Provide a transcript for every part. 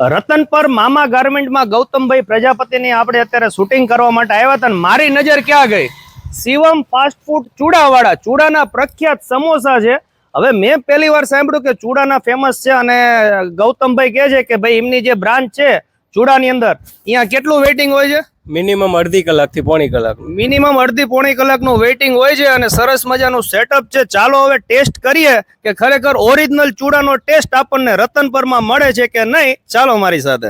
રતનપર મામા ગાર્મેન્ટમાં ગૌતમભાઈ પ્રજાપતિની આપણે અત્યારે શૂટિંગ કરવા માટે આવ્યા હતા. મારી નજર ક્યાં ગઈ? શિવમ ફાસ્ટ ફૂડ ચૂડાવાળા, ચૂડાના પ્રખ્યાત સમોસા છે. હવે મેં પહેલી વાર સાંભળ્યું કે ચૂડાના ફેમસ છે અને ગૌતમભાઈ કહે છે કે ભાઈ એમની જે બ્રાન્ચ છે ચૂડાની અંદર, અહીંયા કેટલું વેઇટિંગ હોય છે? મિનિમમ અડધી કલાકથી પોણી કલાક. મિનિમમ અડધી પોણી કલાકનું વેઇટિંગ હોય છે અને સરસ મજાનું સેટઅપ છે. ચાલો હવે ટેસ્ટ કરીએ કે ખરેખર ઓરિજિનલ ચૂડાનો ટેસ્ટ આપણને રતનપરમાં મળે છે કે નહીં. ચાલો મારી સાથે.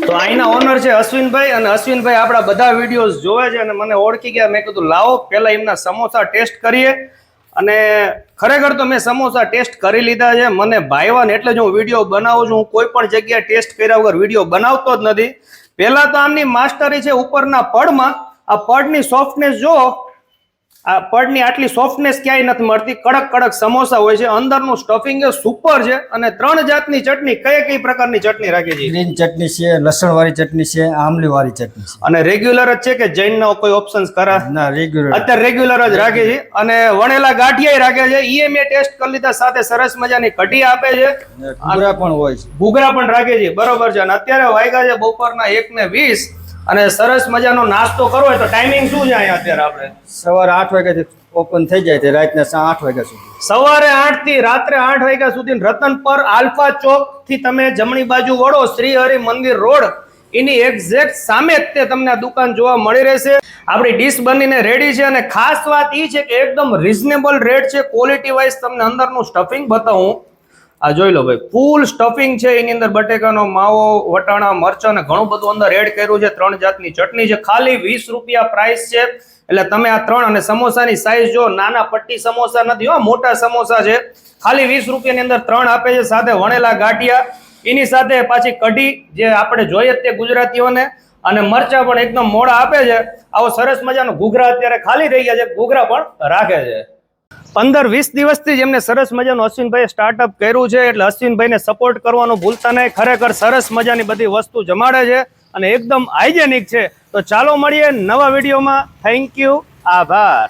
તો અહીંના ઓનર છે અશ્વિનભાઈ, અને અશ્વિનભાઈ આપણા બધા વિડીયોઝ જોવે છે અને મને ઓળખી ગયા. મેં કીધું લાવો પહેલા એમના સમોસા ટેસ્ટ કરીએ. અને ખરેખર તો મેં સમોસા ટેસ્ટ કરી લીધા છે, મને ભાઈવાન એટલે જ હું વિડીયો બનાવું છું. હું કોઈ પણ જગ્યાએ ટેસ્ટ કર્યા વગર વિડીયો બનાવતો જ નથી. પહેલા તો આમની માસ્ટરી છે ઉપરના પડમાં. આ પડની સોફ્ટનેસ જો, આ પડની આટલી સોફ્ટનેસ ક્યાંય નથી મળતી. કડક કડક સમોસા હોય છે, અંદરનું સ્ટફિંગ સુપર છે. અને 3 જાતની ચટણી, કઈ પ્રકારની ચટણી રાખી છે? ગ્રીન ચટણી છે, લસણ વાળી ચટણી છે, આમલી વાળી ચટણી છે. અને રેગ્યુલર જ છે કે જૈન નો કોઈ ઓપ્શન્સ કરા? ના, રેગ્યુલર. અત્યારે રેગ્યુલર જ રાખે છે. અને વણેલા ગાંઠિયા રાખે છે. ઈ મેં ટેસ્ટ કરી લીધા. સાથે સરસ મજાની કઢી આપે છે, ઘૂઘરા પણ હોય છે. ઘૂઘરા પણ રાખે છે. બરોબર છે. અને અત્યારે વાગ્યા છે બપોરના 1:20 અને સરસ મજાનો નાસ્તો કરવો હોય તો ટાઈમિંગ શું છે અહીંયા અત્યારે? આપણે સવારે 8 વાગ્યાથી ઓપન થઈ જાય છે, રાતના 8 વાગ્યા સુધી. સવારે 8 થી રાત્રે 8 વાગ્યા સુધી. રતનપર આલ્ફા ચોક થી તમે જમણી બાજુ વળો, શ્રી હરિ મંદિર રોડ, એની એક્ઝેક્ટ સામે જ તે તમને આ દુકાન જોવા મળી રહેશે. આપણી ડીશ બનીને રેડી છે. અને ખાસ વાત એ છે કે એકદમ રીઝનેબલ રેટ છે. ક્વોલિટી વાઇઝ તમને અંદરનું સ્ટફિંગ બતાવું. આ જોઈ લો ભાઈ, ફૂલ સ્ટફિંગ છે. એની અંદર બટેકાનો માવો, વટાણા, મરચાં અને ઘણું બધું અંદર એડ કર્યું છે. 3 જાતની ચટણી છે. ખાલી 20 રૂપિયા પ્રાઇસ છે. એટલે તમે આ 3, અને સમોસાની સાઈઝ જો, નાના પટ્ટી સમોસા નથી હો, મોટા સમોસા છે. ખાલી 20 રૂપિયાની અંદર 3 આપે છે. સાથે વણેલા ગાંઠિયા, એની સાથે પાછી કઢી જે આપણે જોઈએ તે ગુજરાતીઓને, અને મરચા પણ એકદમ મોડા આપે છે. આવો સરસ મજાનો ઘૂઘરા અત્યારે ખાલી થઈ ગયા છે, ઘૂઘરા પણ રાખે છે. 15-20 દિવસથી જ એમને સરસ મજાનું અશ્વિનભાઈએ સ્ટાર્ટઅપ કર્યું છે. એટલે અશ્વિનભાઈને સપોર્ટ કરવાનું ભૂલતા નહીં. ખરેખર સરસ મજાની બધી વસ્તુ જમાડે છે અને એકદમ હાઇજેનિક છે. તો ચાલો મળીએ નવા વિડીયોમાં. થેન્ક યુ, આભાર.